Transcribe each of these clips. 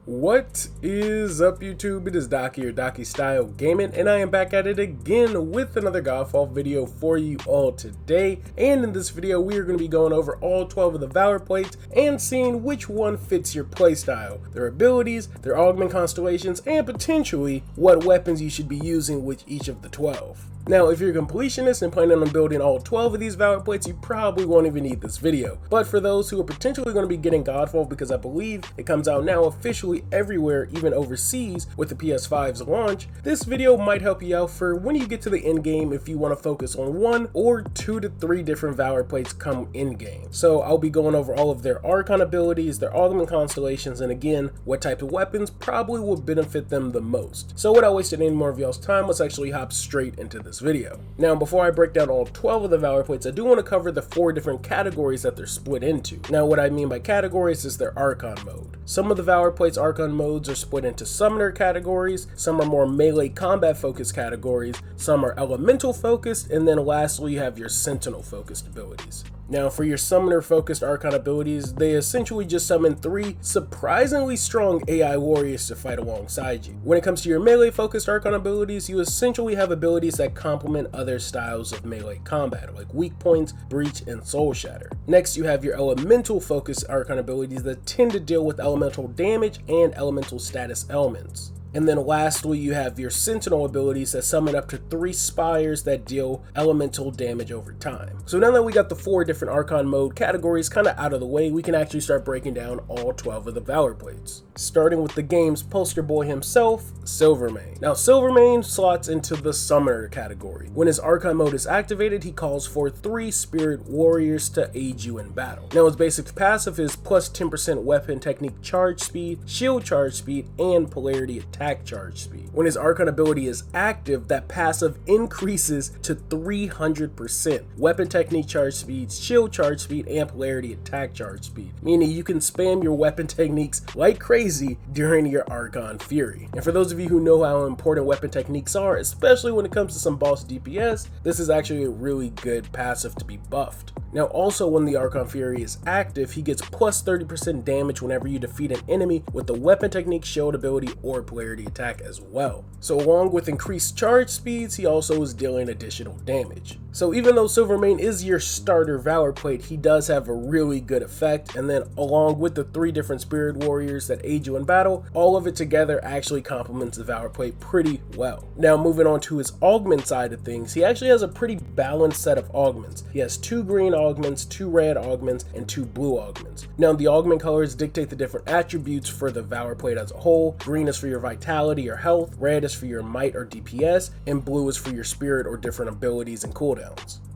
What is up, YouTube? It is Docky or Docky Style Gaming, and I am back at it again with another Godfall video for you all today. And in this video, we are going to be going over all 12 of the Valorplates and seeing which one fits your playstyle, their abilities, their augment constellations, and potentially what weapons you should be using with each of the 12. Now, if you're a completionist and planning on building all 12 of these Valorplates, you probably won't even need this video. But for those who are potentially going to be getting Godfall, because I believe it comes out now officially everywhere, even overseas with the PS5's launch, this video might help you out for when you get to the end game if you want to focus on 1 or 2 to 3 different Valorplates come in game. So I'll be going over all of their Archon abilities, their augment constellations, and again, what type of weapons probably will benefit them the most. So without wasting any more of y'all's time, let's actually hop straight into this video. Now, before I break down all 12 of the Valorplates, I do want to cover the 4 different categories that they're split into. Now, what I mean by categories is their Archon mode. Some of the Valorplates Archon modes are split into summoner categories, some are more melee combat focused categories, some are elemental focused, and then lastly you have your sentinel focused abilities. Now, for your summoner focused Archon abilities, they essentially just summon 3 surprisingly strong AI warriors to fight alongside you. When it comes to your melee focused Archon abilities, you essentially have abilities that complement other styles of melee combat, like weak points, breach, and soul shatter. Next, you have your elemental focused Archon abilities that tend to deal with elemental damage and elemental status elements. And then lastly, you have your Sentinel abilities that summon up to 3 spires that deal elemental damage over time. So now that we got the 4 different Archon mode categories kind of out of the way, we can actually start breaking down all 12 of the Valorplates. Starting with the game's poster boy himself, Silvermane. Now, Silvermane slots into the Summoner category. When his Archon mode is activated, he calls for 3 Spirit Warriors to aid you in battle. Now, his basic passive is plus 10% weapon technique charge speed, shield charge speed, and polarity attack charge speed. When his Archon ability is active, that passive increases to 300% weapon technique charge speed, shield charge speed, and polarity attack charge speed, meaning you can spam your weapon techniques like crazy during your Archon Fury. And for those of you who know how important weapon techniques are, especially when it comes to some boss DPS, this is actually a really good passive to be buffed. Now, also when the Archon Fury is active, he gets plus 30% damage whenever you defeat an enemy with the weapon technique, shield ability, or polarity attack as well. So along with increased charge speeds, he also is dealing additional damage. So even though Silvermane is your starter Valorplate, he does have a really good effect, and then along with the 3 different Spirit Warriors that aid you in battle, all of it together actually complements the Valorplate pretty well. Now, moving on to his augment side of things, he actually has a pretty balanced set of augments. He has 2 green augments, 2 red augments, and 2 blue augments. Now, the augment colors dictate the different attributes for the Valorplate as a whole. Green is for your vitality or health, red is for your might or DPS, and blue is for your spirit or different abilities and cooldowns.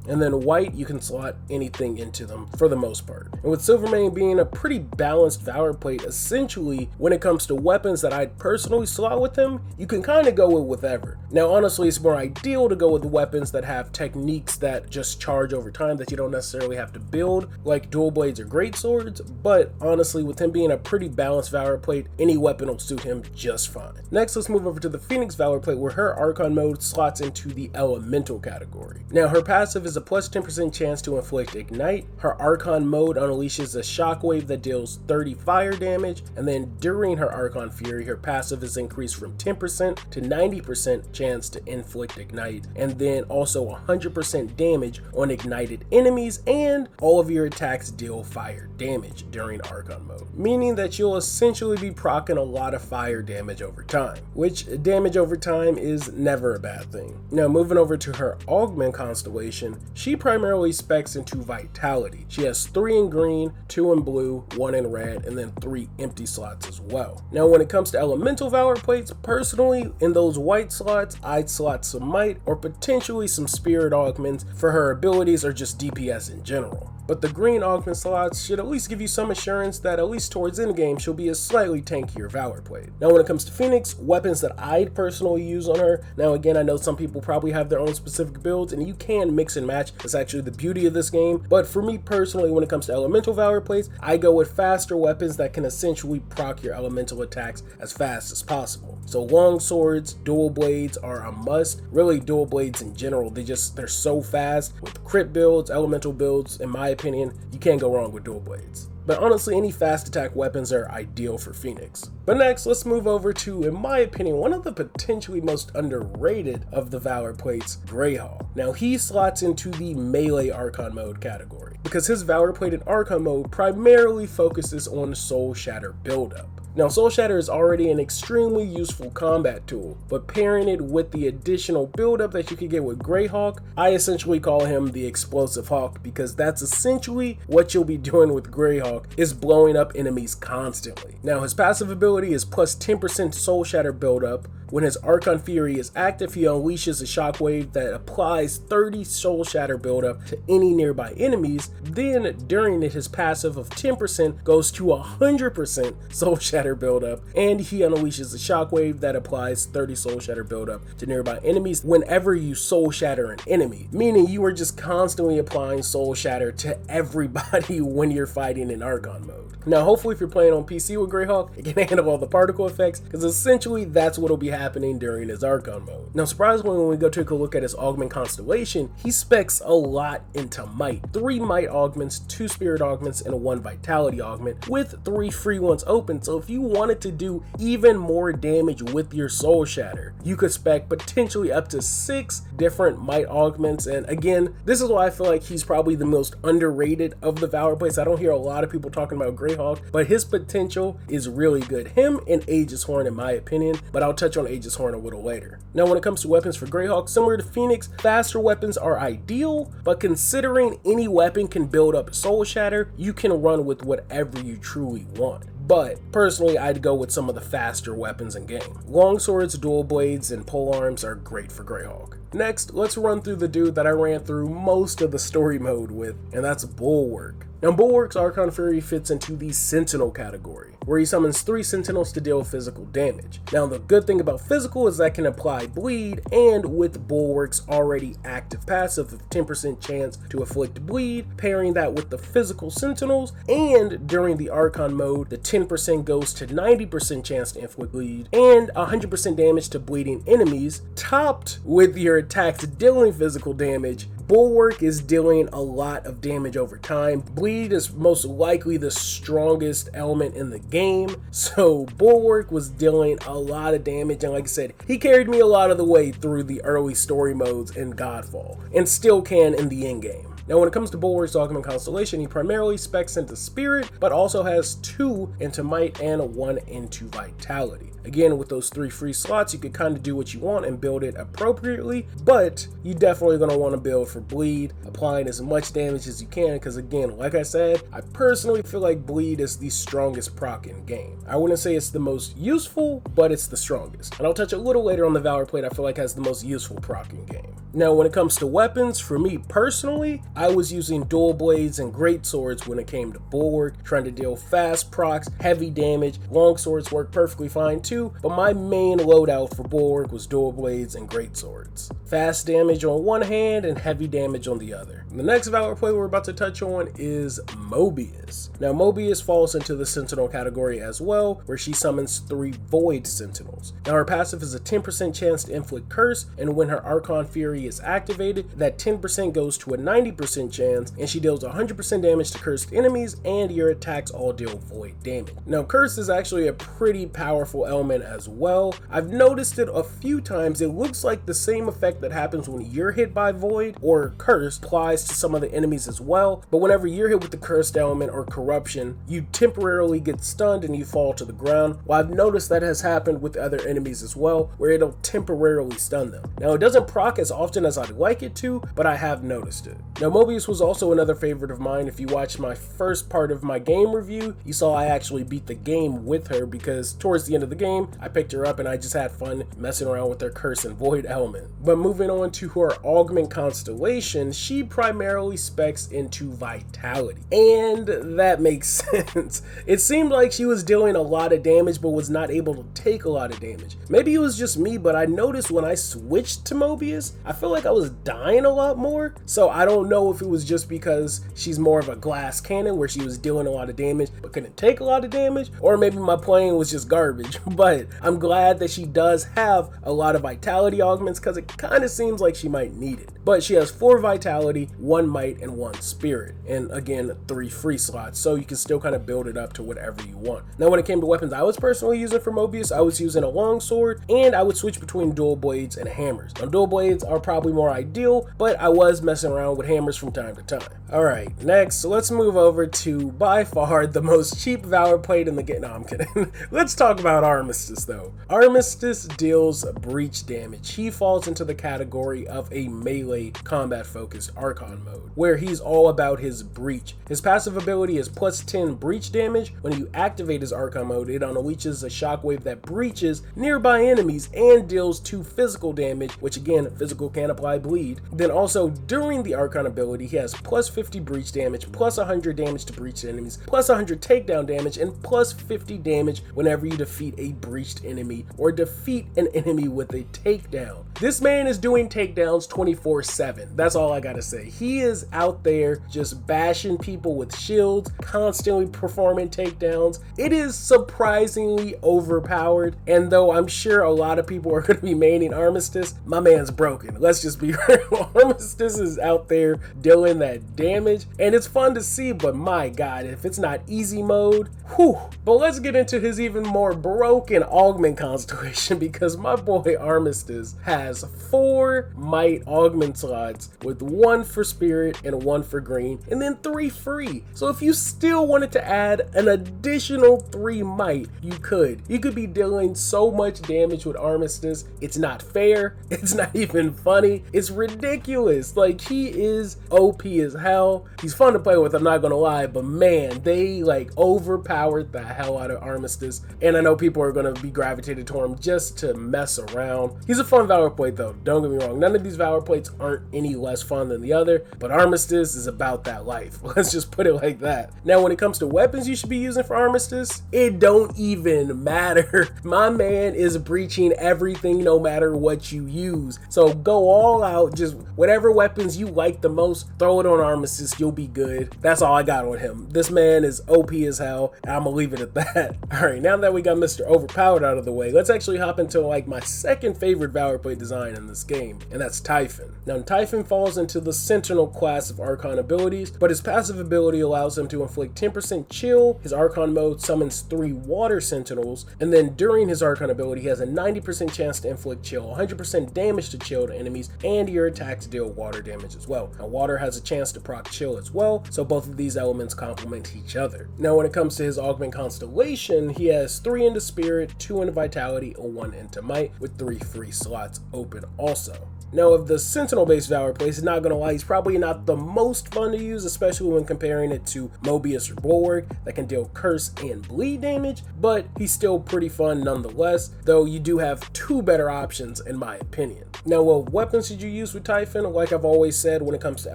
And then white, you can slot anything into them for the most part. And with Silvermane being a pretty balanced Valorplate, essentially when it comes to weapons that I'd personally slot with him, you can kind of go with whatever. Now honestly, it's more ideal to go with weapons that have techniques that just charge over time that you don't necessarily have to build, like dual blades or great swords, but honestly with him being a pretty balanced Valorplate, any weapon will suit him just fine. Next, let's move over to the Phoenix Valorplate, where her Archon mode slots into the elemental category. Now her passive is a plus 10% chance to inflict ignite. Her Archon mode unleashes a shockwave that deals 30 fire damage, and then during her Archon Fury, her passive is increased from 10% to 90% chance to inflict ignite, and then also 100% damage on ignited enemies, and all of your attacks deal fire damage during Archon mode, meaning that you'll essentially be proccing a lot of fire damage over time, which damage over time is never a bad thing. Now, moving over to her augment constellation, she primarily specs into vitality. She has 3 in green, 2 in blue, 1 in red, and then 3 empty slots as well. Now, when it comes to elemental Valorplates, personally, in those white slots, I'd slot some might or potentially some spirit augments for her abilities or just DPS in general. But the green augment slots should at least give you some assurance that at least towards endgame she'll be a slightly tankier Valorplate. Now when it comes to Phoenix, weapons that I'd personally use on her, now again I know some people probably have their own specific builds and you can mix and match, that's actually the beauty of this game, but for me personally when it comes to elemental Valorplates, I go with faster weapons that can essentially proc your elemental attacks as fast as possible. So long swords, dual blades are a must, really dual blades in general, they're so fast with crit builds, elemental builds, in my opinion, you can't go wrong with dual blades. but honestly any fast attack weapons are ideal for Phoenix. But next, let's move over to, in my opinion, one of the potentially most underrated of the Valorplates, Greyhound. Now he slots into the melee Archon mode category because his Valorplated Archon mode primarily focuses on Soul Shatter buildup. Now Soul Shatter is already an extremely useful combat tool, but pairing it with the additional buildup that you can get with Greyhawk, I essentially call him the Explosive Hawk because that's essentially what you'll be doing with Greyhawk, is blowing up enemies constantly. Now his passive ability is plus 10% Soul Shatter buildup. When his Archon Fury is active, he unleashes a shockwave that applies 30 Soul Shatter buildup to any nearby enemies. Then during it, his passive of 10% goes to 100% Soul Shatter buildup, and he unleashes a shockwave that applies 30 Soul Shatter buildup to nearby enemies whenever you Soul Shatter an enemy, meaning you are just constantly applying Soul Shatter to everybody when you're fighting in Archon mode. Now hopefully if you're playing on PC with Greyhawk, it can handle all the particle effects, because essentially that's what will be happening during his Archon mode. Now surprisingly, when we go take a look at his augment constellation, he specs a lot into might. 3 might augments, 2 spirit augments, and 1 vitality augment, with 3 free ones open. So if you wanted to do even more damage with your Soul Shatter, you could spec potentially up to 6 different might augments. And again, this is why I feel like he's probably the most underrated of the Valorplates. I don't hear a lot of people talking about Greyhawk, but his potential is really good. Him and Aegis Horn in my opinion, but I'll touch on Aegis Horn a little later. Now when it comes to weapons for Greyhawk, similar to Phoenix, faster weapons are ideal, but considering any weapon can build up Soul Shatter, you can run with whatever you truly want. But personally, I'd go with some of the faster weapons in game. Longswords, dual blades, and polearms are great for Greyhawk. Next, let's run through the dude that I ran through most of the story mode with, and that's Bulwark. Now Bulwark's Archon Fury fits into the Sentinel category, where he summons 3 Sentinels to deal physical damage. Now the good thing about physical is that can apply bleed, and with Bulwark's already active passive of 10% chance to inflict bleed, pairing that with the physical Sentinels, and during the Archon mode, the 10% goes to 90% chance to inflict bleed, and 100% damage to bleeding enemies, topped with your attacks dealing physical damage. Bulwark is dealing a lot of damage over time. Bleed is most likely the strongest element in the game, so Bulwark was dealing a lot of damage, and like I said, he carried me a lot of the way through the early story modes in Godfall, and still can in the end game. Now when it comes to Bulwark's augment constellation, he primarily specs into Spirit, but also has 2 into Might and 1 into Vitality. Again, with those 3 free slots, you can kind of do what you want and build it appropriately, but you definitely going to want to build for bleed, applying as much damage as you can, because again, like I said, I personally feel like bleed is the strongest proc in game. I wouldn't say it's the most useful, but it's the strongest. And I'll touch a little later on the Valorplate I feel like has the most useful proc in game. Now when it comes to weapons, for me personally, I was using dual blades and great swords when it came to Bulwark, trying to deal fast procs, heavy damage. Long swords work perfectly fine too, but my main loadout for Bulwark was dual blades and great swords. Fast damage on one hand and heavy damage on the other. The next Valorplate we're about to touch on is Mobius. Now Mobius falls into the Sentinel category as well, where she summons 3 Void Sentinels. Now her passive is a 10% chance to inflict curse, and when her Archon Fury is activated, that 10% goes to a 90% chance, and she deals 100% damage to cursed enemies, and your attacks all deal void damage. Now curse is actually a pretty powerful element as well. I've noticed it a few times. It looks like the same effect that happens when you're hit by void or curse applies to some of the enemies as well, but whenever you're hit with the cursed element or corruption, you temporarily get stunned and you fall to the ground. Well, I've noticed that has happened with other enemies as well, where it'll temporarily stun them. Now it doesn't proc as often as I'd like it to, but I have noticed it. Now Mobius was also another favorite of mine. If you watched my first part of my game review, you saw I actually beat the game with her, because towards the end of the game I picked her up and I just had fun messing around with her curse and void element. But moving on to her augment constellation, she primarily specs into Vitality, and that makes sense. It seemed like she was dealing a lot of damage but was not able to take a lot of damage. Maybe it was just me, but I noticed when I switched to Mobius, I feel like I was dying a lot more. So I don't know if it was just because she's more of a glass cannon where she was dealing a lot of damage but couldn't take a lot of damage, or maybe my playing was just garbage. But I'm glad that she does have a lot of vitality augments because it kind of seems like she might need it. But she has 4 vitality, 1 might, and 1 spirit, and again 3 free slots, so you can still kind of build it up to whatever you want. Now when it came to weapons I was personally using for Mobius, I was using a longsword, and I would switch between dual blades and hammers. Now dual blades are probably more ideal, but I was messing around with hammers from time to time. Alright, next let's move over to by far the most cheap Valorplate in the game. No, I'm kidding. Let's talk about Armistice though. Armistice deals breach damage. He falls into the category of a melee combat focused Archon mode, where he's all about his breach. His passive ability is plus 10 breach damage. When you activate his Archon mode, it unleashes a shockwave that breaches nearby enemies and deals 2 physical damage, which again, physical can apply bleed. Then also during the Archon ability, he has plus 50 breach damage, plus 100 damage to breached enemies, plus 100 takedown damage, and plus 50 damage whenever you defeat a breached enemy or defeat an enemy with a takedown. This man is doing takedowns 24/7. That's all I gotta say. He is out there just bashing people with shields, constantly performing takedowns. It is surprisingly overpowered, and though I'm sure a lot of people are gonna be maining Armistice, my man's broken. Let's just be real. Armistice is out there dealing that damage, and it's fun to see, but my god, if it's not easy mode, whew. But let's get into his even more broken augment constellation, because my boy Armistice has 4 might augment slots with 1 for spirit and 1 for green, and then 3 free. So if you still wanted to add an additional 3 might, you could. You could be dealing so much damage with Armistice. It's not fair. It's not even funny. It's ridiculous. Like, he is OP as hell. He's fun to play with, I'm not gonna lie, but man, they like overpowered the hell out of Armistice, and I know people are gonna be gravitated to him just to mess around. He's a fun Valorplate though, don't get me wrong. None of these Valorplates aren't any less fun than the other, but Armistice is about that life. Let's just put it like that. Now when it comes to weapons you should be using for Armistice, it don't even matter. My man is breaching everything no matter what you use. So go all out, just whatever weapons you like the most, throw it on Armistice, you'll be good. That's all I got on him. This man is OP as hell, and I'm gonna leave it at that. Alright, now that we got Mr. Overpowered out of the way, let's actually hop into like my second favorite Valorplate design in this game, and that's Typhon. Now Typhon falls into the Sentinel class of Archon abilities, but his passive ability allows him to inflict 10% chill. His Archon mode summons 3 water sentinels, and then during his Archon ability he has a 90% chance to inflict chill, 100% damage to chill to enemies, and your attacks deal water damage as well. Now water has a chance to proc chill as well, so both of these elements complement each other. Now when it comes to his augment constellation, he has 3 into spirit, 2 into vitality, and 1 into might, with 3 free slots open also. Now, of the Sentinel-based Valorplates, not gonna lie, he's probably not the most fun to use, especially when comparing it to Mobius or Bulwark that can deal curse and bleed damage, but he's still pretty fun nonetheless, though you do have 2 better options in my opinion. Now, what weapons should you use with Typhon? Like I've always said, when it comes to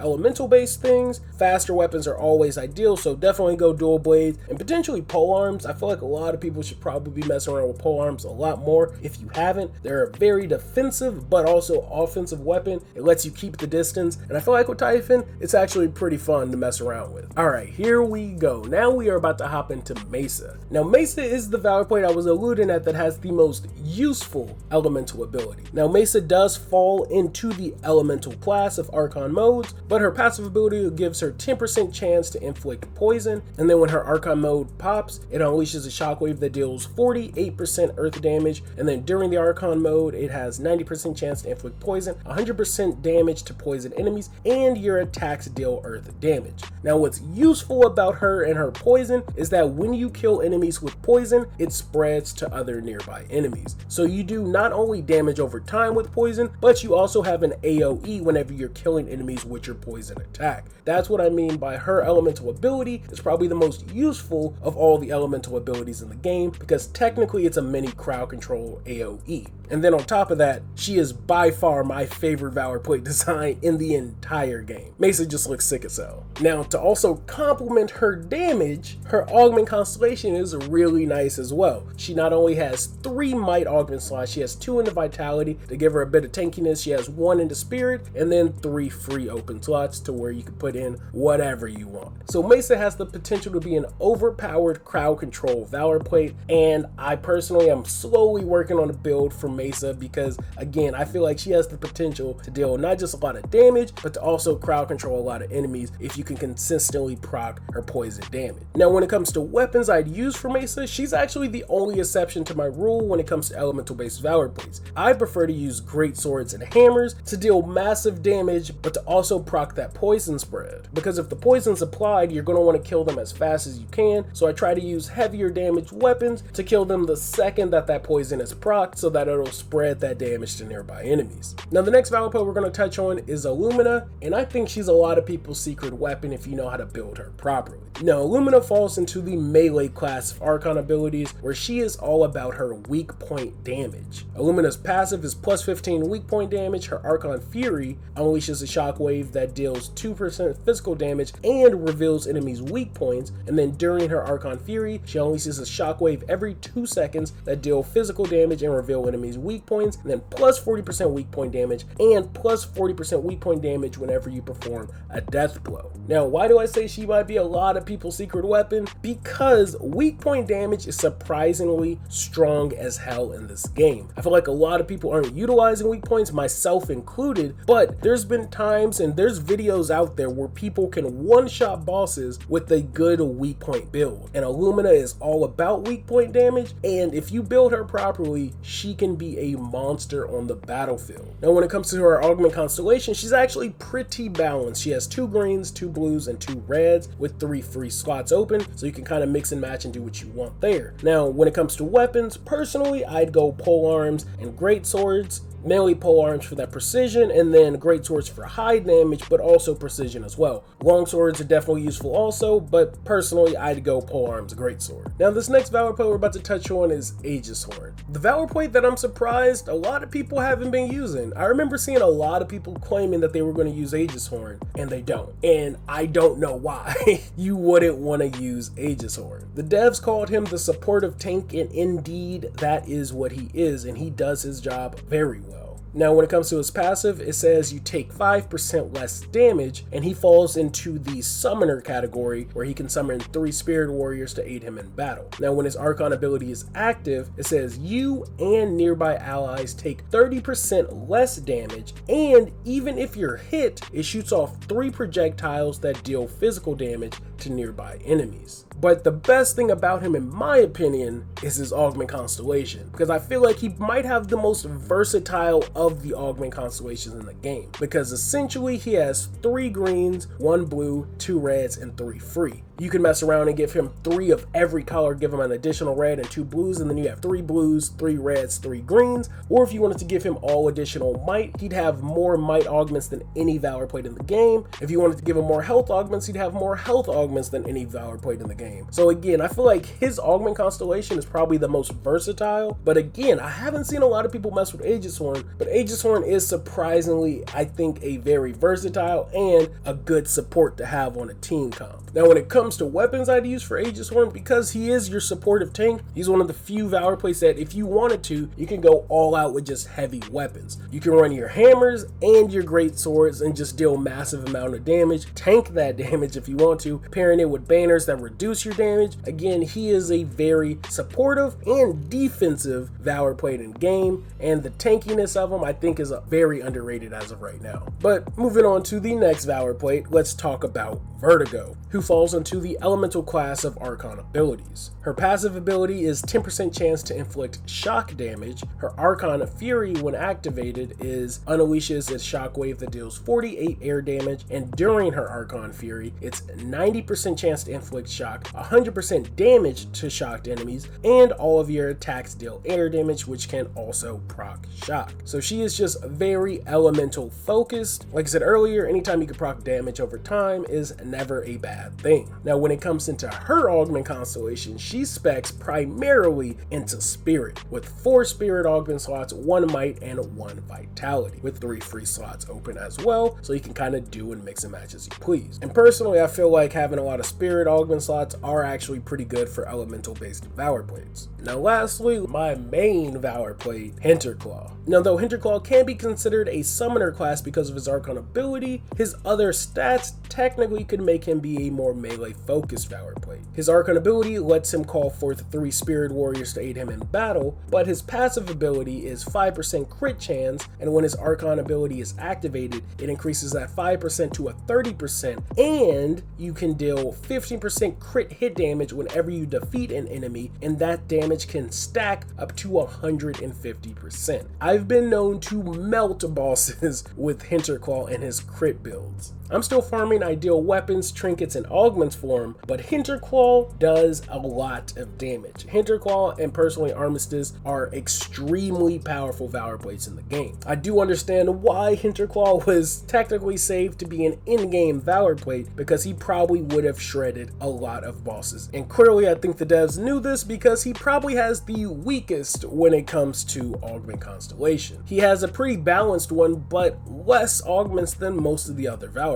elemental-based things, faster weapons are always ideal, so definitely go dual blades and potentially polearms. I feel like a lot of people should probably be messing around with polearms a lot more. If you haven't, they're a very defensive but also offensive weapon. It lets you keep the distance, and I feel like with Typhon, it's actually pretty fun to mess around with. Alright, here we go. Now we are about to hop into Mesa. Now Mesa is the Valorplate I was alluding at that has the most useful elemental ability. Now Mesa does fall into the elemental class of Archon modes, but her passive ability gives her 10% chance to inflict poison, and then when her Archon mode pops, it unleashes a shockwave that deals 48% earth damage, and then during the Archon mode, it has 90% chance to inflict poison, 100% damage to poison enemies, and your attacks deal earth damage. Now what's useful about her and her poison is that when you kill enemies with poison, it spreads to other nearby enemies. So you do not only damage over time with poison, but you also have an AoE whenever you're killing enemies with your poison attack. That's what I mean by her elemental ability is probably the most useful of all the elemental abilities in the game, because technically it's a mini crowd control AoE. And then on top of that, she is by far my my favorite Valorplate design in the entire game. Mesa just looks sick as hell. Now, to also complement her damage, her augment constellation is really nice as well. She not only has 3 might augment slots, she has 2 into vitality to give her a bit of tankiness, she has 1 into spirit, and then 3 free open slots to where you can put in whatever you want. So Mesa has the potential to be an overpowered crowd control Valorplate, and I personally am slowly working on a build for Mesa because, again, I feel like she has the potential to deal not just a lot of damage, but to also crowd control a lot of enemies if you can consistently proc her poison damage. Now, when it comes to weapons I'd use for Mesa, she's actually the only exception to my rule when it comes to elemental based Valorplates. I prefer to use great swords and hammers to deal massive damage, but to also proc that poison spread. Because if the poison's applied, you're going to want to kill them as fast as you can, so I try to use heavier damage weapons to kill them the second that poison is procced, so that it'll spread that damage to nearby enemies. Now, the next Valorplate we're going to touch on is Illumina, and I think she's a lot of people's secret weapon if you know how to build her properly. Now, Illumina falls into the melee class of Archon abilities, where she is all about her weak point damage. Illumina's passive is plus 15 weak point damage. Her Archon Fury unleashes a shockwave that deals 2% physical damage and reveals enemies' weak points, and then during her Archon Fury, she unleashes a shockwave every 2 seconds that deal physical damage and reveal enemies' weak points, and then plus 40% weak point damage and plus 40% weak point damage whenever you perform a death blow. Now, why do I say she might be a lot of people's secret weapon? Because weak point damage is surprisingly strong as hell in this game. I feel like a lot of people aren't utilizing weak points, myself included, but there's been times and there's videos out there where people can one-shot bosses with a good weak point build. And Illumina is all about weak point damage, and if you build her properly, she can be a monster on the battlefield. Now, when it comes to her augment constellation, she's actually pretty balanced. She has 2 greens, 2 blues, and 2 reds with 3 free slots open, so you can kind of mix and match and do what you want there. Now, when it comes to weapons, personally, I'd go pole arms and great swords. Mainly pole arms for that precision, and then great swords for high damage, but also precision as well. Long swords are definitely useful also, but personally, I'd go pole arms, great sword. Now, this next Valorplate we're about to touch on is Aegis Horn. The Valorplate that I'm surprised a lot of people haven't been using. I remember seeing a lot of people claiming that they were going to use Aegis Horn, and they don't. And I don't know why you wouldn't want to use Aegis Horn. The devs called him the supportive tank, and indeed, that is what he is, and he does his job very well. Now, when it comes to his passive, it says you take 5% less damage, and he falls into the summoner category, where he can summon 3 spirit warriors to aid him in battle. Now, when his Archon ability is active, it says you and nearby allies take 30% less damage, and even if you're hit, it shoots off 3 projectiles that deal physical damage to nearby enemies. But the best thing about him, in my opinion, is his augment constellation, because I feel like he might have the most versatile of the augment constellations in the game, because essentially he has 3 greens, 1 blue, 2 reds, and 3 free. You can mess around and give him 3 of every color, give him an additional red and 2 blues, and then you have 3 blues, 3 reds, 3 greens. Or if you wanted to give him all additional might, he'd have more might augments than any Valorplate in the game. If you wanted to give him more health augments, he'd have more health augments than any Valorplate in the game. So again, I feel like his augment constellation is probably the most versatile, but again, I haven't seen a lot of people mess with Aegis Horn, but Aegis Horn is surprisingly, I think, a very versatile and a good support to have on a team comp. Now, when it comes to weapons I'd use for Aegis Horn, because he is your supportive tank, he's one of the few Valorplates that if you wanted to, you can go all out with just heavy weapons. You can run your hammers and your great swords and just deal massive amount of damage, tank that damage if you want to, pairing it with banners that reduce your damage. Again, he is a very supportive and defensive Valorplate in game, and the tankiness of him I think is very underrated as of right now. But moving on to the next Valorplate, let's talk about Vertigo, who falls into the elemental class of Archon abilities. Her passive ability is 10% chance to inflict shock damage. Her Archon Fury, when activated, unleashes a shockwave that deals 48 air damage, and during her Archon Fury, it's 90% chance to inflict shock, 100% damage to shocked enemies, and all of your attacks deal air damage, which can also proc shock. So she is just very elemental focused. Like I said earlier, anytime you can proc damage over time is never a bad thing. Now when it comes into her augment constellation, she specs primarily into Spirit, with 4 Spirit augment slots, 1 Might, and 1 Vitality, with 3 free slots open as well, so you can kind of do and mix and match as you please. And personally, I feel like having a lot of Spirit augment slots are actually pretty good for elemental based Valorplates. Now lastly, my main Valorplate, Hinterclaw. Now though Hinterclaw can be considered a summoner class because of his Archon ability, his other stats technically could make him be a more melee focused Valorplate. His Archon ability lets him call forth 3 Spirit Warriors to aid him in battle, but his passive ability is 5% crit chance, and when his Archon ability is activated, it increases that 5% to a 30%, and you can deal 15% crit hit damage whenever you defeat an enemy, and that damage can stack up to 150%. I've been known to melt bosses with Hinterclaw and his crit builds. I'm still farming ideal weapons, trinkets, and augments for him, but Hinterclaw does a lot of damage. Hinterclaw and personally Armistice are extremely powerful Valorplates in the game. I do understand why Hinterclaw was technically saved to be an in-game Valorplate, because he probably would have shredded a lot of bosses. And clearly I think the devs knew this, because he probably has the weakest when it comes to augment constellation. He has a pretty balanced one, but less augments than most of the other Valorplates.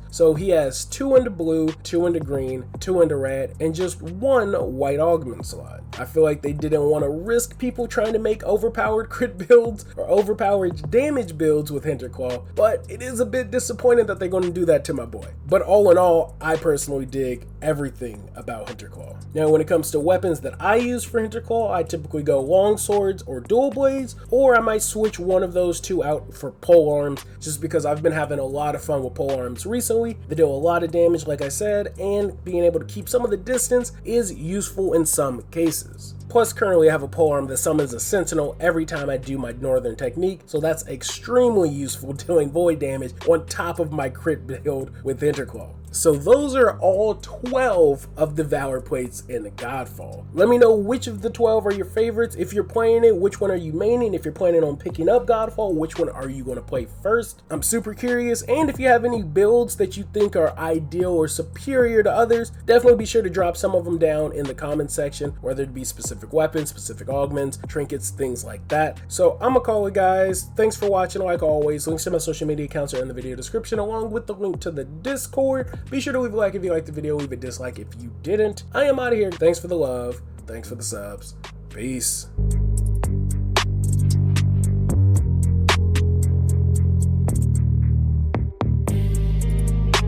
So he has 2 into blue, 2 into green, 2 into red, and just 1 white augment slot. I feel like they didn't want to risk people trying to make overpowered crit builds or overpowered damage builds with Hinterclaw, but it is a bit disappointing that they're going to do that to my boy. But all in all, I personally dig everything about Hinterclaw. Now when it comes to weapons that I use for Hinterclaw, I typically go long swords or dual blades, or I might switch one of those 2 out for pole arms, just because I've been having a lot of fun with pole arms recently. They do a lot of damage, like I said, and being able to keep some of the distance is useful in some cases. Plus currently I have a polearm that summons a sentinel every time I do my northern technique, so that's extremely useful dealing void damage on top of my crit build with Hinterclaw. So those are all 12 of the Valorplates in the Godfall. Let me know which of the 12 are your favorites. If you're playing it, which one are you maining? If you're planning on picking up Godfall, which one are you going to play first? I'm super curious, and if you have any builds that you think are ideal or superior to others, definitely be sure to drop some of them down in the comment section, whether it be specific weapons, specific augments, trinkets, things like that. So I'm gonna call it, guys. Thanks for watching. Like always, links to my social media accounts are in the video description, along with the link to the Discord. Be sure to leave a like if you liked the video, leave a dislike if you didn't. I am out of here. Thanks for the love. Thanks for the subs. Peace.